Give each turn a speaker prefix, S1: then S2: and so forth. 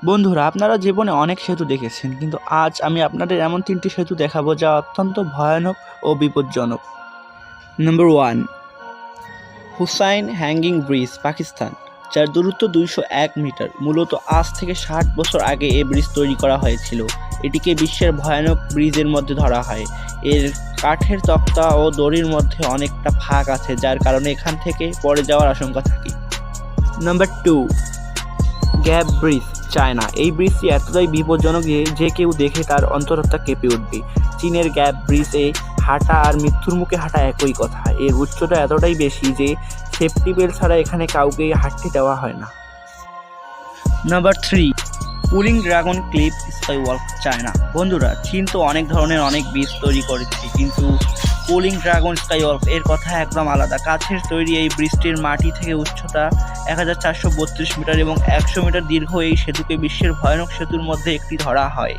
S1: বন্ধুরা, আপনারা জীবনে অনেক সেতু দেখেছেন, কিন্তু আজ আমি আপনাদের এমন ৩টি সেতু দেখাবো যা অত্যন্ত ভয়ানক ও বিপজ্জনক। Number 1, Hussain hanging bridge, Pakistan, যার দূরত্ব ২০১ মিটার। মূলত আজ থেকে ৬০ বছর আগে এই ব্রিজ তৈরি করা হয়েছিল। এটিকে বিশ্বের ভয়ানক ব্রিজের মধ্যে ধরা হয়। এর কাঠের তক্তা ও দড়ির মধ্যে অনেকটা ফাঁক আছে, যার কারণে এখান থেকে পড়ে যাওয়ার আশঙ্কা থাকে। Number 2, gap bridge, China. এই ব্রিজটি এতটাই বিপজ্জনক যে কেউ দেখে তার অন্তরাত্মা কেঁপে উঠবে। চীনের গ্যাপ ব্রিজে হাঁটা আর মৃত্যুর মুখে হাঁটা একই কথা। এর উচ্চতা এতটাই বেশি যে সেফটি বেল্ট ছাড়া এখানে কাউকে হাঁটতে দেওয়া হয় না। Number 3, cooling dragon cliff skywalk, China. বন্ধুরা, চীন তো অনেক ধরনের অনেক ব্রিজ তৈরি করেছে, কিন্তু কুলিং ড্রাগন স্কাইওয়াক এর কথা একদম আলাদা। কাছের তৈরি এই ব্রিজটির মাটি থেকে উচ্চতা 1432 মিটার এবং 100 মিটার দীর্ঘ। এই সেতুকে বিশ্বের ভয়ানক সেতুর মধ্যে একটি ধরা হয়।